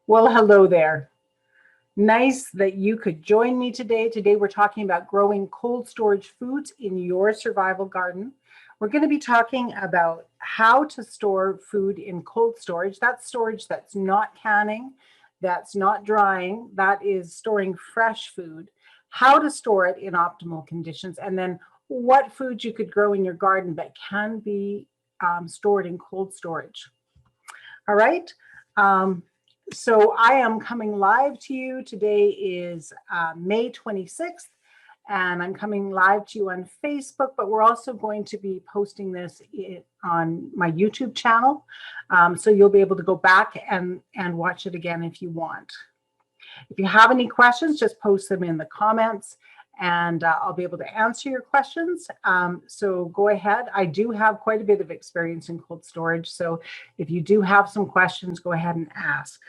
Well, hello there. Nice that you could join me today. Today, we're talking about growing cold storage foods in your survival garden. We're going to be talking about how to store food in cold storage. That's storage that's not canning, that's not drying, that is storing fresh food, how to store it in optimal conditions, and then what foods you could grow in your garden that can be stored in cold storage. All right. So I am coming live to you. Today is May 26th, and I'm coming live to you on Facebook, but we're also going to be posting this on my YouTube channel. So you'll be able to go back and watch it again if you want. If you have any questions, just post them in the comments and I'll be able to answer your questions. So go ahead. I do have quite a bit of experience in cold storage. So if you do have some questions, go ahead and ask.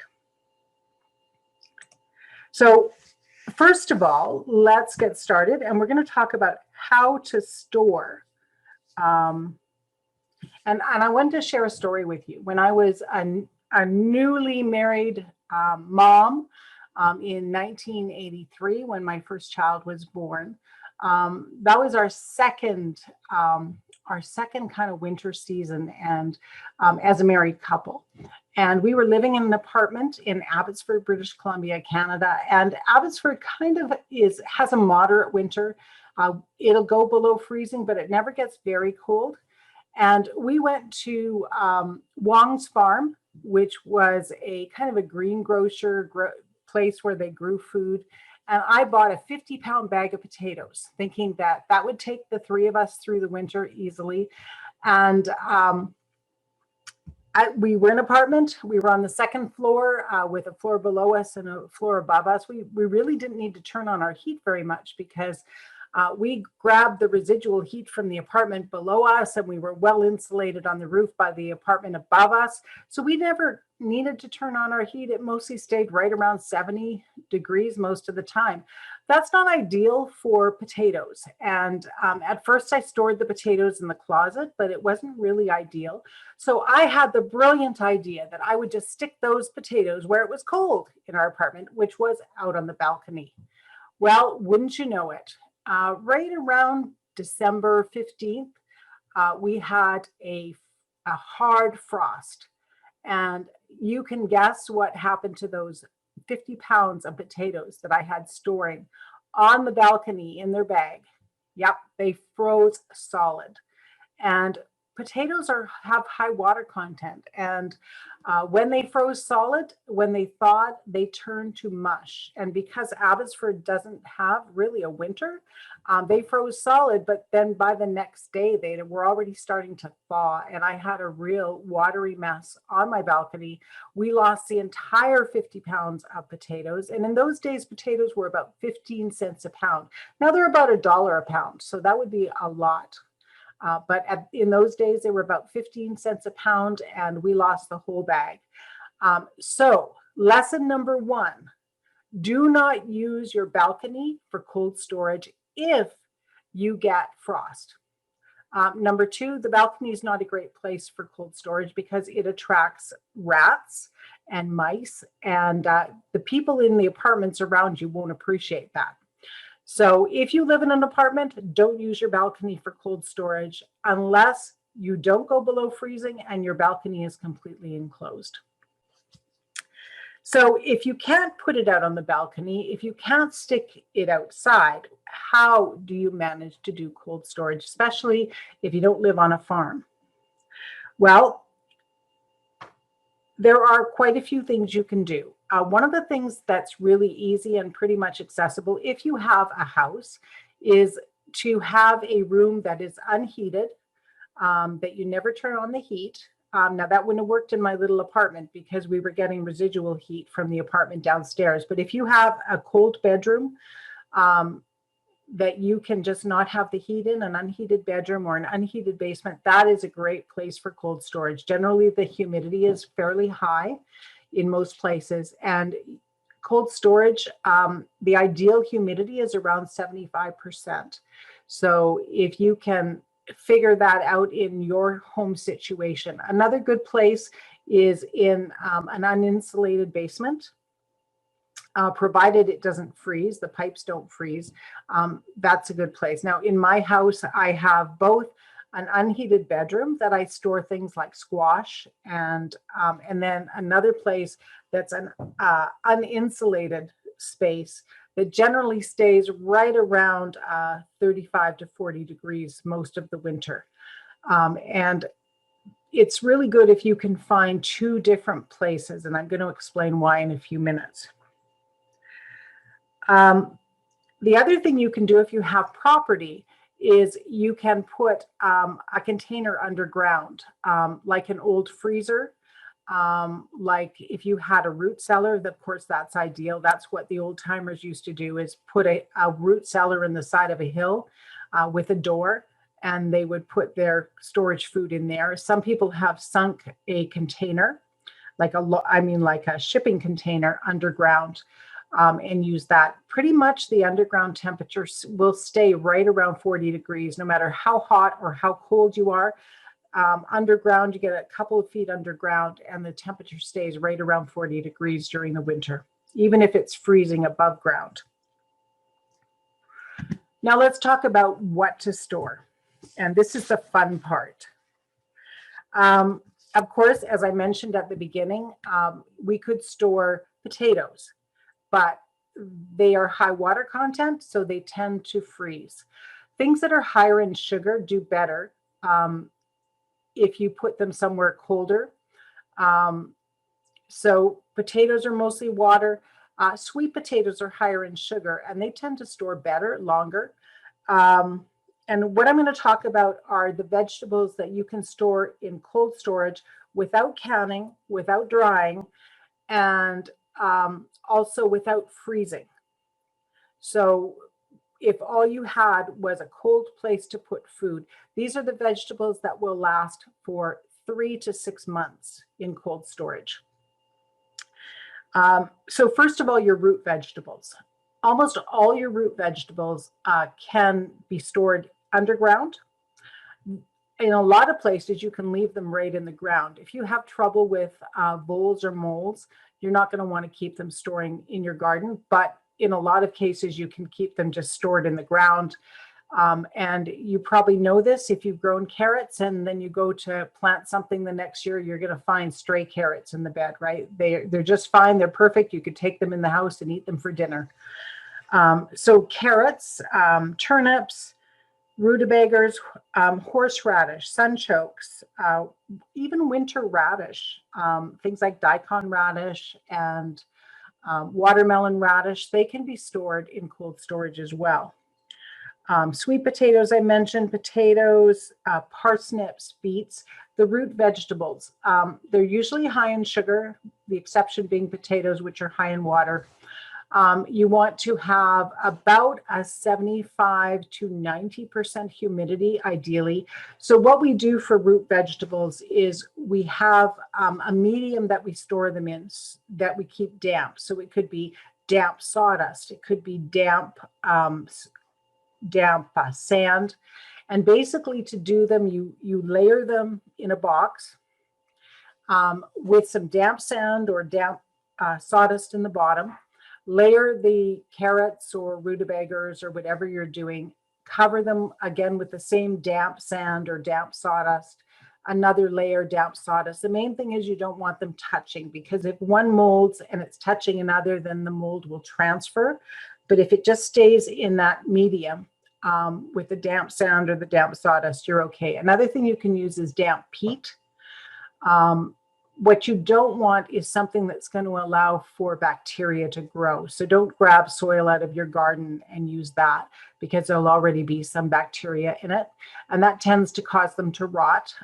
So first of all, let's get started. And we're going to talk about how to store. And I wanted to share a story with you. When I was a newly married mom, in 1983, when my first child was born. That was our second kind of winter season, and as a married couple. And we were living in an apartment in Abbotsford, British Columbia, Canada. And Abbotsford kind of has a moderate winter. It'll go below freezing, but it never gets very cold. And we went to Wong's Farm, which was a kind of a greengrocer place where they grew food. And I bought a 50-pound bag of potatoes, thinking that that would take the three of us through the winter easily. And we were in an apartment. We were on the second floor with a floor below us and a floor above us. We really didn't need to turn on our heat very much because we grabbed the residual heat from the apartment below us, and we were well insulated on the roof by the apartment above us. So we never needed to turn on our heat. It mostly stayed right around 70 degrees most of the time. That's not ideal for potatoes. And at first I stored the potatoes in the closet, but it wasn't really ideal. So I had the brilliant idea that I would just stick those potatoes where it was cold in our apartment, which was out on the balcony. Well, wouldn't you know it? Right around December 15th, we had a hard frost. And you can guess what happened to those 50 pounds of potatoes that I had storing on the balcony in their bag. Yep, they froze solid. And potatoes have high water content. And when they froze solid, when they thawed, they turned to mush. And because Abbotsford doesn't have really a winter, they froze solid, but then by the next day, they were already starting to thaw. And I had a real watery mess on my balcony. We lost the entire 50 pounds of potatoes. And in those days, potatoes were about 15 cents a pound. Now they're about $1 a pound. So that would be a lot. But in those days, they were about 15 cents a pound, and we lost the whole bag. So lesson number one, do not use your balcony for cold storage if you get frost. Number two, the balcony is not a great place for cold storage because it attracts rats and mice, and the people in the apartments around you won't appreciate that. So if you live in an apartment, don't use your balcony for cold storage unless you don't go below freezing and your balcony is completely enclosed. So if you can't put it out on the balcony, if you can't stick it outside, how do you manage to do cold storage, especially if you don't live on a farm? Well, there are quite a few things you can do. One of the things that's really easy and pretty much accessible if you have a house is to have a room that is unheated, that you never turn on the heat. Now that wouldn't have worked in my little apartment because we were getting residual heat from the apartment downstairs. But if you have a cold bedroom that you can just not have the heat in, an unheated bedroom or an unheated basement, that is a great place for cold storage. Generally, the humidity is fairly high in most places, and cold storage, the ideal humidity is around 75%. So if you can figure that out in your home situation. Another good place is in an uninsulated basement. Provided it doesn't freeze, the pipes don't freeze, that's a good place. Now, in my house, I have both an unheated bedroom that I store things like squash, and then another place that's an uninsulated space that generally stays right around 35 to 40 degrees most of the winter. And it's really good if you can find two different places, and I'm going to explain why in a few minutes. The other thing you can do if you have property is you can put a container underground, like an old freezer. Like if you had a root cellar, of course, that's ideal. That's what the old timers used to do, is put a root cellar in the side of a hill with a door, and they would put their storage food in there. Some people have sunk a container, like a shipping container underground, and use that. Pretty much the underground temperature will stay right around 40 degrees, no matter how hot or how cold you are. Underground, you get a couple of feet underground, and the temperature stays right around 40 degrees during the winter, even if it's freezing above ground. Now let's talk about what to store. And this is the fun part. Of course, as I mentioned at the beginning, we could store potatoes, but they are high water content, so they tend to freeze. Things that are higher in sugar do better if you put them somewhere colder. So potatoes are mostly water. Sweet potatoes are higher in sugar, and they tend to store better, longer. And what I'm going to talk about are the vegetables that you can store in cold storage without canning, without drying, and also without freezing. So if all you had was a cold place to put food, these are the vegetables that will last for 3 to 6 months in cold storage. So first of all, your root vegetables. Almost all your root vegetables can be stored underground. In a lot of places, you can leave them right in the ground. If you have trouble with voles or moles, you're not going to want to keep them storing in your garden. But in a lot of cases, you can keep them just stored in the ground. And you probably know this if you've grown carrots and then you go to plant something the next year, you're going to find stray carrots in the bed, right? They're just fine. They're perfect. You could take them in the house and eat them for dinner. So carrots, turnips, rutabagas, horseradish, sunchokes, even winter radish, things like daikon radish and watermelon radish, they can be stored in cold storage as well. Sweet potatoes, I mentioned, potatoes, parsnips, beets, the root vegetables. They're usually high in sugar, the exception being potatoes, which are high in water. You want to have about a 75 to 90% humidity, ideally. So what we do for root vegetables is we have a medium that we store them in that we keep damp. So it could be damp sawdust. It could be damp sand. And basically to do them, you layer them in a box with some damp sand or damp sawdust in the bottom. Layer the carrots or rutabagas or whatever you're doing, cover them again with the same damp sand or damp sawdust, another layer damp sawdust. The main thing is you don't want them touching, because if one molds and it's touching another, then the mold will transfer. But if it just stays in that medium with the damp sand or the damp sawdust, you're okay. Another thing you can use is damp peat. What you don't want is something that's going to allow for bacteria to grow. So don't grab soil out of your garden and use that, because there'll already be some bacteria in it. And that tends to cause them to rot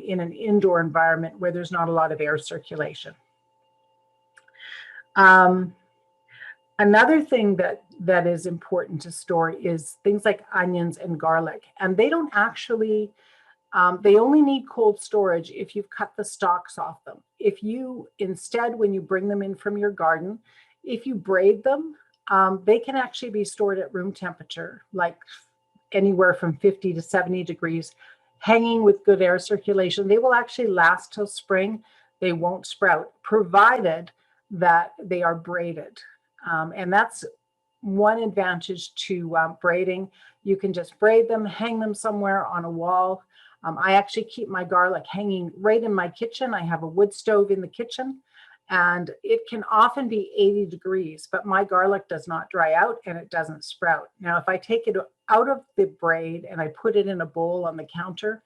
in an indoor environment where there's not a lot of air circulation. Another thing that is important to store is things like onions and garlic. And they don't actually, they only need cold storage if you've cut the stalks off them. If you instead, when you bring them in from your garden, if you braid them, they can actually be stored at room temperature, like anywhere from 50 to 70 degrees, hanging with good air circulation. They will actually last till spring. they won't sprout, provided that they are braided. And that's one advantage to braiding. You can just braid them, hang them somewhere on a wall. I actually keep my garlic hanging right in my kitchen. I have a wood stove in the kitchen, and it can often be 80 degrees, but my garlic does not dry out and it doesn't sprout. Now, if I take it out of the braid and I put it in a bowl on the counter,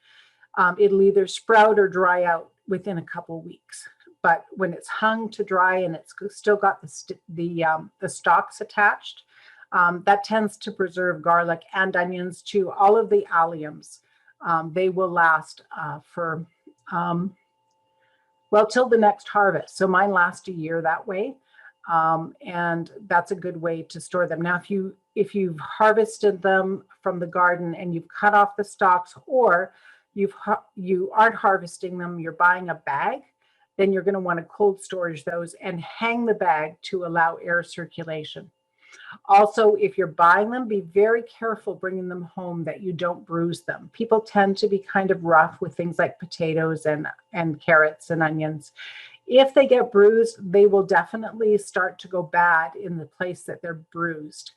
it'll either sprout or dry out within a couple weeks. But when it's hung to dry and it's still got the stalks attached, that tends to preserve garlic and onions too. All of the alliums, they will last for well, till the next harvest. So mine last a year that way. And that's a good way to store them. Now, if you've harvested them from the garden and you've cut off the stalks, or you aren't harvesting them, you're buying a bag, then you're going to want to cold storage those and hang the bag to allow air circulation. Also, if you're buying them, be very careful bringing them home that you don't bruise them. People tend to be kind of rough with things like potatoes and carrots and onions. If they get bruised, they will definitely start to go bad in the place that they're bruised.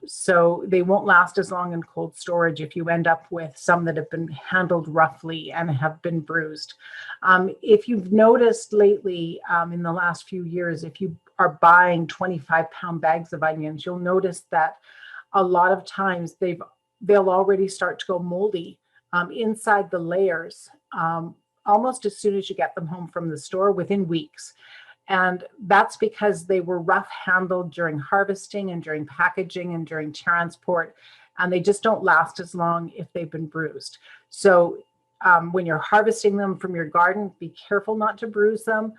So they won't last as long in cold storage if you end up with some that have been handled roughly and have been bruised. If you've noticed lately, in the last few years, if you are buying 25-pound bags of onions, you'll notice that a lot of times they'll already start to go moldy inside the layers almost as soon as you get them home from the store, within weeks. And that's because they were rough handled during harvesting and during packaging and during transport, and they just don't last as long if they've been bruised. So when you're harvesting them from your garden, be careful not to bruise them,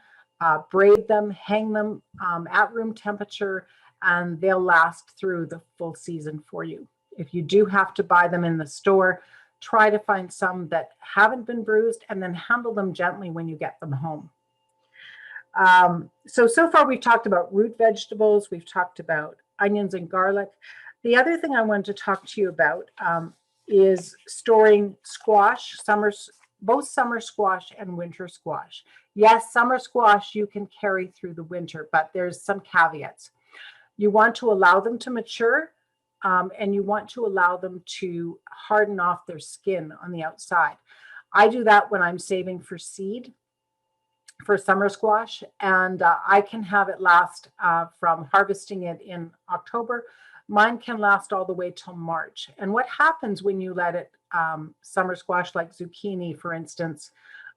braid them, hang them at room temperature, and they'll last through the full season for you. If you do have to buy them in the store, try to find some that haven't been bruised and then handle them gently when you get them home. So far we've talked about root vegetables, we've talked about onions and garlic. The other thing I wanted to talk to you about is storing squash, both summer squash and winter squash. Yes, summer squash you can carry through the winter, but there's some caveats. You want to allow them to mature, and you want to allow them to harden off their skin on the outside. I do that when I'm saving for seed for summer squash, and I can have it last from harvesting it in October. Mine can last all the way till March. And what happens when you let it, summer squash like zucchini, for instance,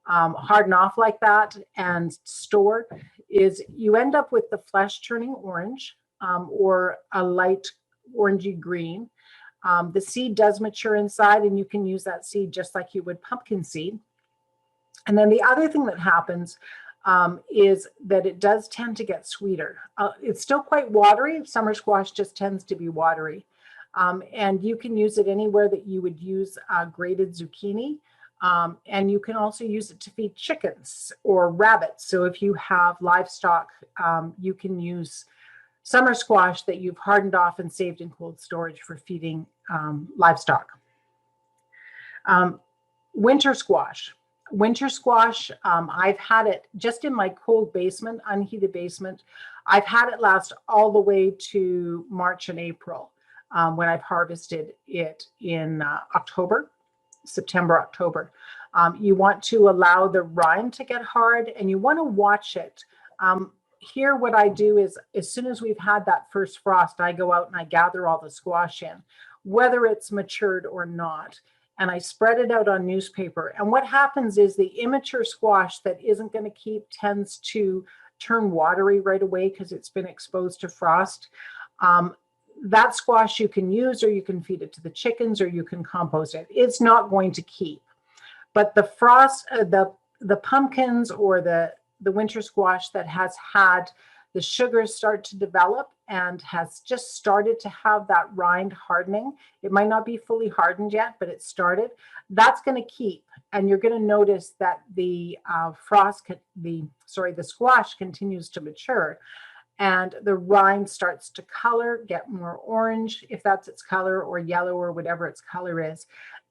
harden off like that and store, is you end up with the flesh turning orange or a light orangey green. The seed does mature inside, and you can use that seed just like you would pumpkin seed. And then the other thing that happens is that it does tend to get sweeter. It's still quite watery. Summer squash just tends to be watery. And you can use it anywhere that you would use grated zucchini. And you can also use it to feed chickens or rabbits. So if you have livestock, you can use summer squash that you've hardened off and saved in cold storage for feeding livestock. Winter squash. Winter squash, I've had it just in my cold basement, unheated basement. I've had it last all the way to March and April when I've harvested it in September, October. You want to allow the rind to get hard, and you want to watch it. Here, what I do is, as soon as we've had that first frost, I go out and I gather all the squash in, whether it's matured or not, and I spread it out on newspaper. And what happens is the immature squash that isn't going to keep tends to turn watery right away because it's been exposed to frost. That squash you can use, or you can feed it to the chickens, or you can compost it. It's not going to keep. But the frost, the pumpkins or the winter squash that has had the sugars start to develop and has just started to have that rind hardening. It might not be fully hardened yet, but it started. That's going to keep, and you're going to notice that the squash continues to mature, and the rind starts to color, get more orange if that's its color, or yellow, or whatever its color is.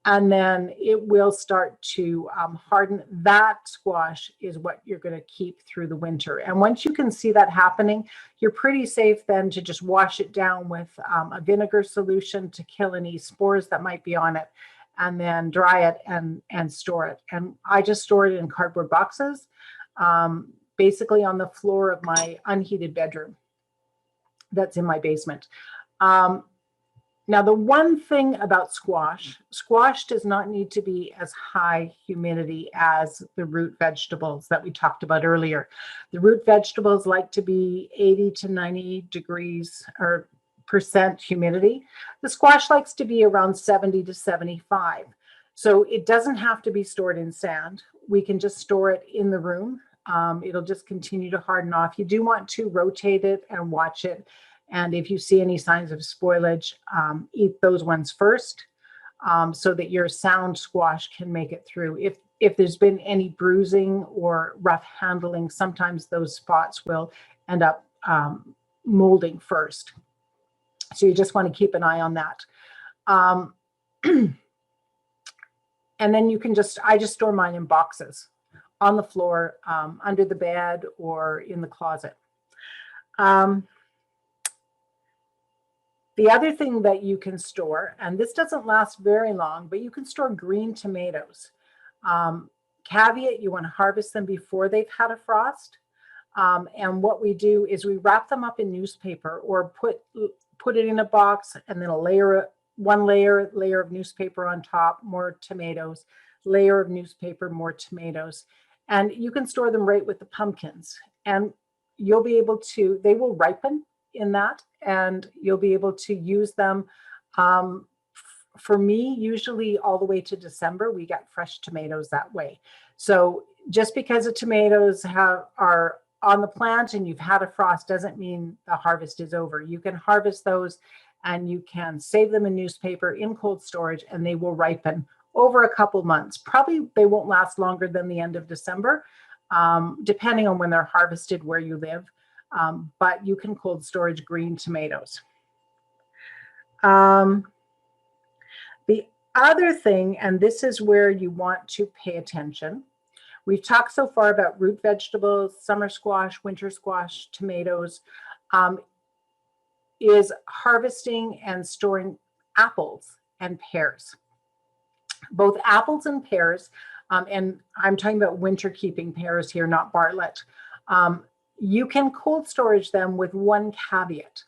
and then it will start to harden. That squash is what you're going to keep through the winter. And once you can see that happening, you're pretty safe then to just wash it down with a vinegar solution to kill any spores that might be on it, and then dry it and store it. And I just store it in cardboard boxes, basically on the floor of my unheated bedroom that's in my basement. Now, the one thing about squash does not need to be as high humidity as the root vegetables that we talked about earlier. The root vegetables like to be 80 to 90 degrees or percent humidity. The squash likes to be around 70 to 75. So it doesn't have to be stored in sand. We can just store it in the room. It'll just continue to harden off. You do want to rotate it and watch it. And if you see any signs of spoilage, eat those ones first, so that your sound squash can make it through. If there's been any bruising or rough handling, sometimes those spots will end up molding first. So you just want to keep an eye on that. And then you can I just store mine in boxes on the floor, under the bed, or in the closet. The other thing that you can store, and this doesn't last very long, but you can store green tomatoes. Caveat, you want to harvest them before they've had a frost. And what we do is we wrap them up in newspaper, or put it in a box, and then one layer of newspaper on top, more tomatoes, layer of newspaper, more tomatoes. And you can store them right with the pumpkins. And you'll be able to, they will ripen in that, and you'll be able to use them. For me, usually all the way to December, we get fresh tomatoes that way. So just because the tomatoes are on the plant and you've had a frost doesn't mean the harvest is over. You can harvest those, and you can save them in newspaper in cold storage, and they will ripen over a couple months. Probably they won't last longer than the end of December, depending on when they're harvested where you live. But you can cold storage green tomatoes. The other thing, and this is where you want to pay attention. We've talked so far about root vegetables, summer squash, winter squash, tomatoes, is harvesting and storing apples and pears. Both apples and pears, and I'm talking about winter keeping pears here, not Bartlett. You can cold storage them with one caveat.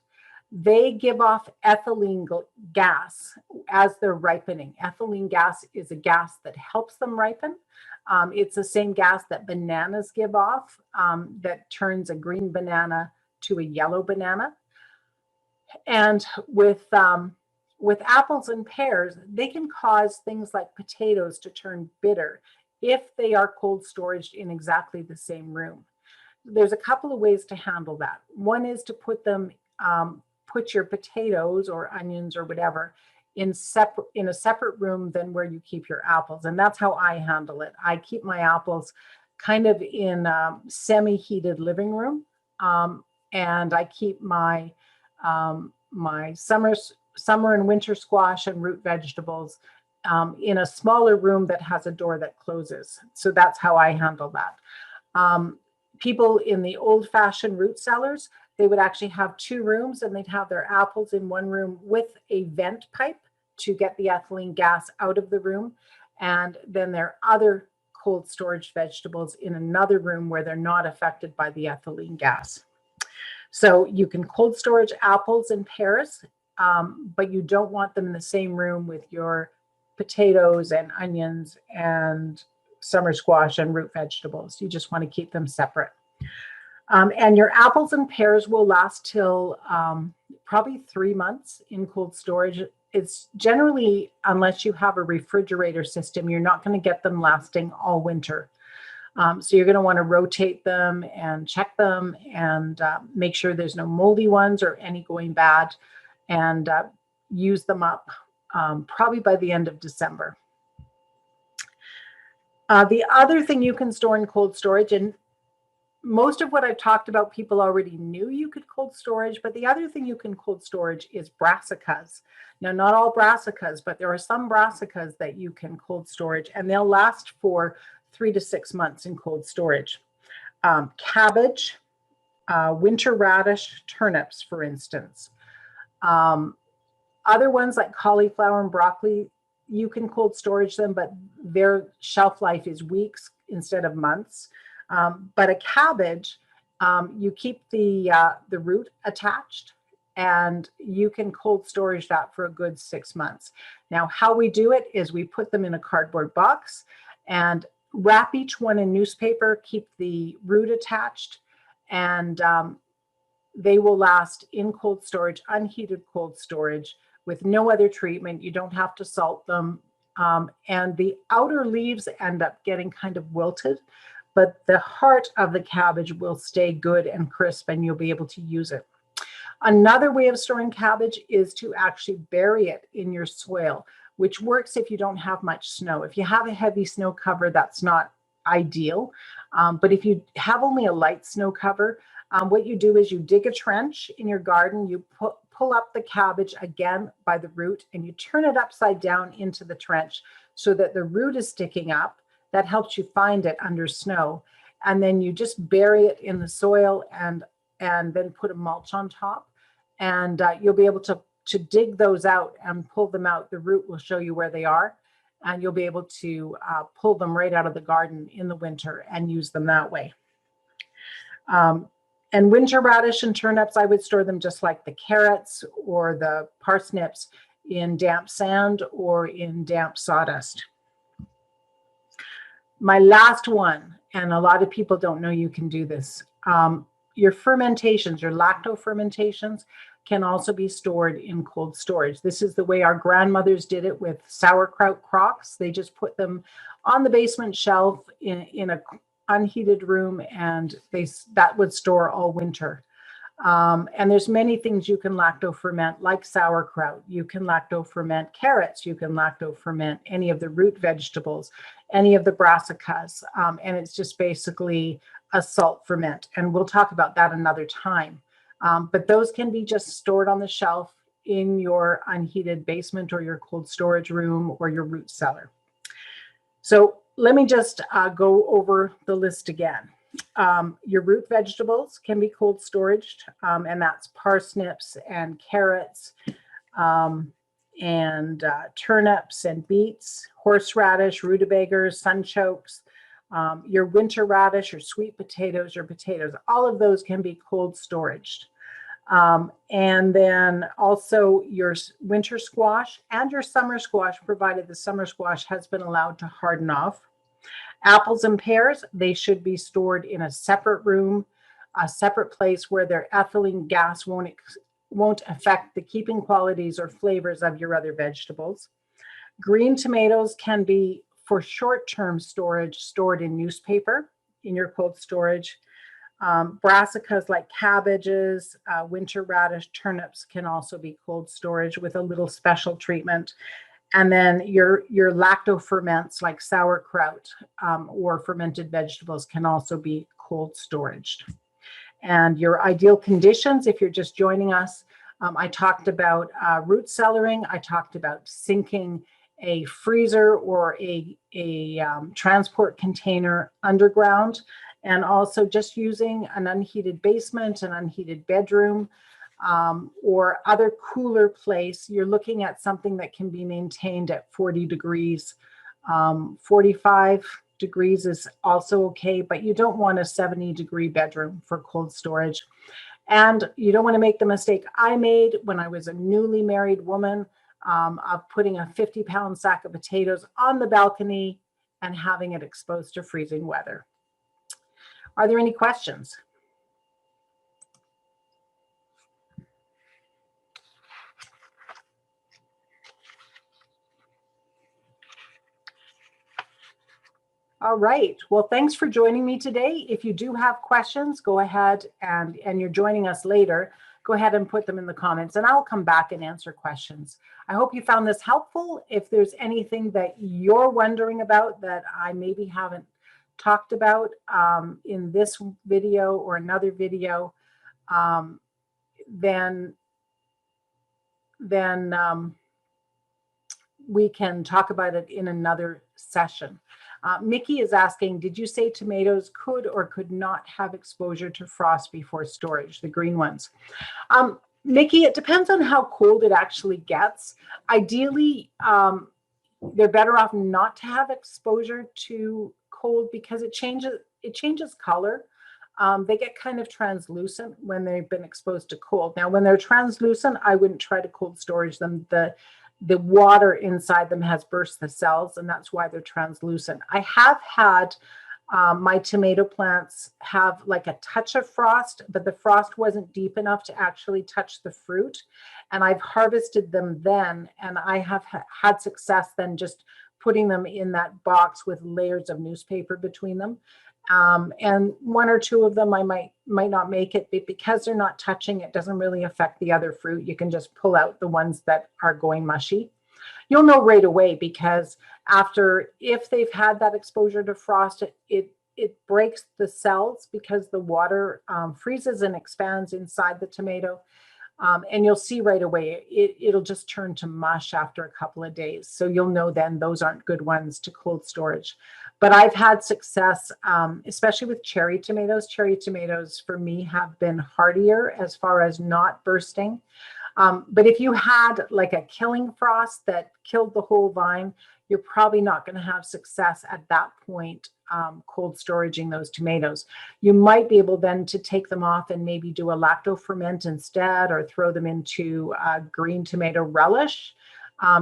They give off ethylene gas as they're ripening. Ethylene gas is a gas that helps them ripen. It's the same gas that bananas give off, that turns a green banana to a yellow banana. And with apples and pears, they can cause things like potatoes to turn bitter if they are cold storaged in exactly the same room. There's a couple of ways to handle that. One is to put your potatoes or onions or whatever in a separate room than where you keep your apples. And that's how I handle it. I keep my apples kind of in a semi-heated living room. And I keep my summer and winter squash and root vegetables in a smaller room that has a door that closes. So that's how I handle that. People in the old-fashioned root cellars, they would actually have two rooms, and they'd have their apples in one room with a vent pipe to get the ethylene gas out of the room, and then their other cold storage vegetables in another room where they're not affected by the ethylene gas. So you can cold storage apples and pears, but you don't want them in the same room with your potatoes and onions and summer squash and root vegetables. You just want to keep them separate. And your apples and pears will last till probably 3 months in cold storage. It's generally, unless you have a refrigerator system, you're not going to get them lasting all winter. So you're going to want to rotate them and check them and make sure there's no moldy ones or any going bad, and use them up probably by the end of December. The other thing you can store in cold storage, and most of what I've talked about, people already knew you could cold storage, but the other thing you can cold storage is brassicas. Now, not all brassicas, but there are some brassicas that you can cold storage, and they'll last for 3 to 6 months in cold storage. Cabbage, winter radish, turnips, for instance. Other ones like cauliflower and broccoli, you can cold storage them, but their shelf life is weeks instead of months. But a cabbage, you keep the root attached, and you can cold storage that for a good 6 months. Now, how we do it is we put them in a cardboard box and wrap each one in newspaper, keep the root attached, and they will last in cold storage, unheated cold storage, with no other treatment. You don't have to salt them. And the outer leaves end up getting kind of wilted, but the heart of the cabbage will stay good and crisp, and you'll be able to use it. Another way of storing cabbage is to actually bury it in your soil, which works if you don't have much snow. If you have a heavy snow cover, that's not ideal. But if you have only a light snow cover, what you do is you dig a trench in your garden, you pull up the cabbage again by the root, and you turn it upside down into the trench so that the root is sticking up. That helps you find it under snow. And then you just bury it in the soil and then put a mulch on top. And you'll be able to dig those out and pull them out. The root will show you where they are, and you'll be able to pull them right out of the garden in the winter and use them that way. And winter radish and turnips, I would store them just like the carrots or the parsnips, in damp sand or in damp sawdust. My last one, and a lot of people don't know you can do this. Your fermentations, your lacto fermentations, can also be stored in cold storage. This is the way our grandmothers did it with sauerkraut crocks. They just put them on the basement shelf in a unheated room, and that would store all winter. And there's many things you can lacto ferment, like sauerkraut. You can lacto ferment carrots. You can lacto ferment any of the root vegetables, any of the brassicas. And it's just basically a salt ferment. And we'll talk about that another time. But those can be just stored on the shelf in your unheated basement or your cold storage room or your root cellar. So let me just go over the list again. Your root vegetables can be cold storaged, and that's parsnips and carrots and turnips and beets, horseradish, rutabagas, sunchokes, your winter radish or sweet potatoes or potatoes. All of those can be cold storaged. And then also your winter squash and your summer squash, provided the summer squash has been allowed to harden off. Apples and pears, they should be stored in a separate room, a separate place where their ethylene gas won't affect the keeping qualities or flavors of your other vegetables. Green tomatoes can be, for short-term storage, stored in newspaper in your cold storage. Brassicas like cabbages, winter radish, turnips can also be cold storage with a little special treatment. And then your lacto ferments like sauerkraut or fermented vegetables can also be cold storaged. And your ideal conditions, if you're just joining us, I talked about root cellaring. I talked about sinking a freezer or a transport container underground, and also just using an unheated basement, an unheated bedroom, or other cooler place. You're looking at something that can be maintained at 40 degrees. 45 degrees is also okay, but you don't want a 70-degree bedroom for cold storage. And you don't want to make the mistake I made when I was a newly married woman of putting a 50-pound sack of potatoes on the balcony and having it exposed to freezing weather. Are there any questions? All right. Well, thanks for joining me today. If you do have questions, go ahead and you're joining us later, go ahead and put them in the comments and I'll come back and answer questions. I hope you found this helpful. If there's anything that you're wondering about that I maybe haven't talked about in this video or another video, then we can talk about it in another session. Mickey is asking, did you say tomatoes could or could not have exposure to frost before storage, the green ones? Mickey, it depends on how cold it actually gets. Ideally, they're better off not to have exposure to cold because it changes color. They get kind of translucent when they've been exposed to cold. Now, when they're translucent, I wouldn't try to cold storage them. The water inside them has burst the cells, and that's why they're translucent. I have had my tomato plants have like a touch of frost, but the frost wasn't deep enough to actually touch the fruit. And I've harvested them then, and I have had success then just putting them in that box with layers of newspaper between them. And one or two of them I might not make it, but because they're not touching, it doesn't really affect the other fruit. You can just pull out the ones that are going mushy. You'll know right away because if they've had that exposure to frost, it breaks the cells because the water freezes and expands inside the tomato. And you'll see right away, it'll just turn to mush after a couple of days. So you'll know then those aren't good ones to cold storage. But I've had success, especially with cherry tomatoes. Cherry tomatoes for me have been hardier as far as not bursting. But if you had like a killing frost that killed the whole vine, you're probably not going to have success at that point cold storaging those tomatoes. You might be able then to take them off and maybe do a lacto ferment instead, or throw them into green tomato relish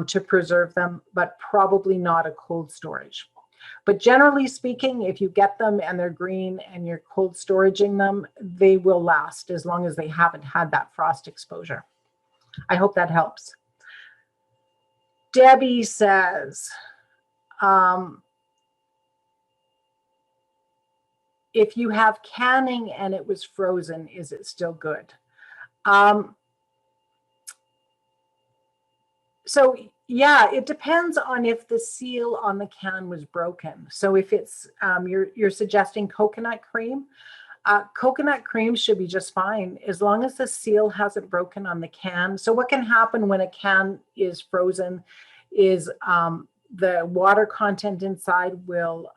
to preserve them, but probably not a cold storage. But generally speaking, if you get them and they're green and you're cold storaging them, they will last as long as they haven't had that frost exposure. I hope that helps. Debbie says, if you have canning and it was frozen, is it still good? So yeah, it depends on if the seal on the can was broken. So if it's, you're suggesting coconut cream, coconut cream should be just fine as long as the seal hasn't broken on the can. So what can happen when a can is frozen is the water content inside will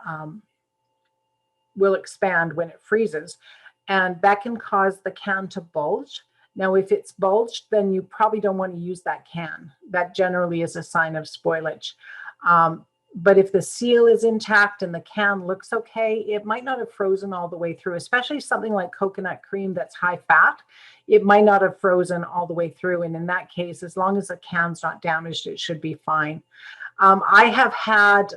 expand when it freezes, and that can cause the can to bulge. Now, if it's bulged, then you probably don't want to use that can. That generally is a sign of spoilage. But if the seal is intact and the can looks okay, it might not have frozen all the way through, especially something like coconut cream that's high fat. It might not have frozen all the way through. And in that case, as long as the can's not damaged, it should be fine. I have had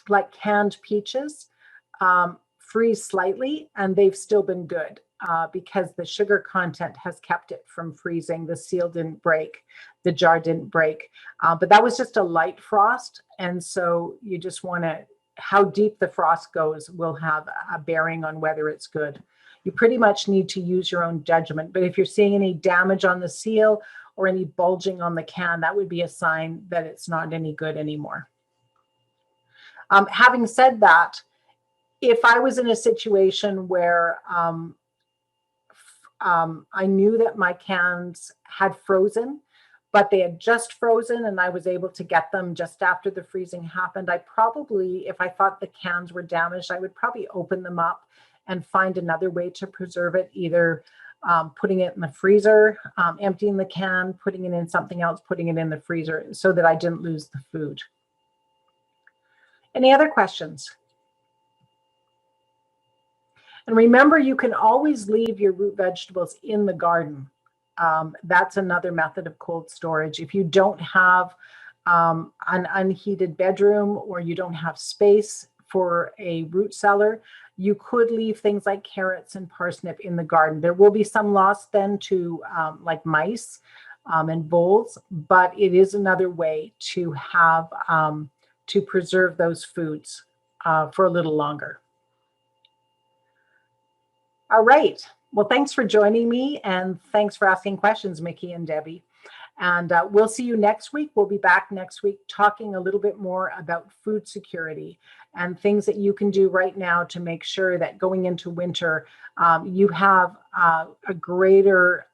like canned peaches freeze slightly, and they've still been good because the sugar content has kept it from freezing. The seal didn't break, the jar didn't break, but that was just a light frost. And so you just want to, how deep the frost goes will have a bearing on whether it's good. You pretty much need to use your own judgment. But if you're seeing any damage on the seal or any bulging on the can, that would be a sign that it's not any good anymore. Having said that, if I was in a situation where I knew that my cans had frozen, but they had just frozen and I was able to get them just after the freezing happened, I probably, if I thought the cans were damaged, I would probably open them up and find another way to preserve it, either putting it in the freezer, emptying the can, putting it in something else, putting it in the freezer so that I didn't lose the food. Any other questions? And remember, you can always leave your root vegetables in the garden. That's another method of cold storage. If you don't have an unheated bedroom or you don't have space for a root cellar, you could leave things like carrots and parsnip in the garden. There will be some loss then to like mice and voles, but it is another way to have to preserve those foods for a little longer. All right. Well, thanks for joining me, and thanks for asking questions, Mickey and Debbie. And we'll see you next week. We'll be back next week talking a little bit more about food security and things that you can do right now to make sure that going into winter, you have a greater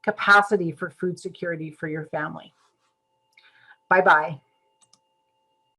capacity for food security for your family. Bye-bye.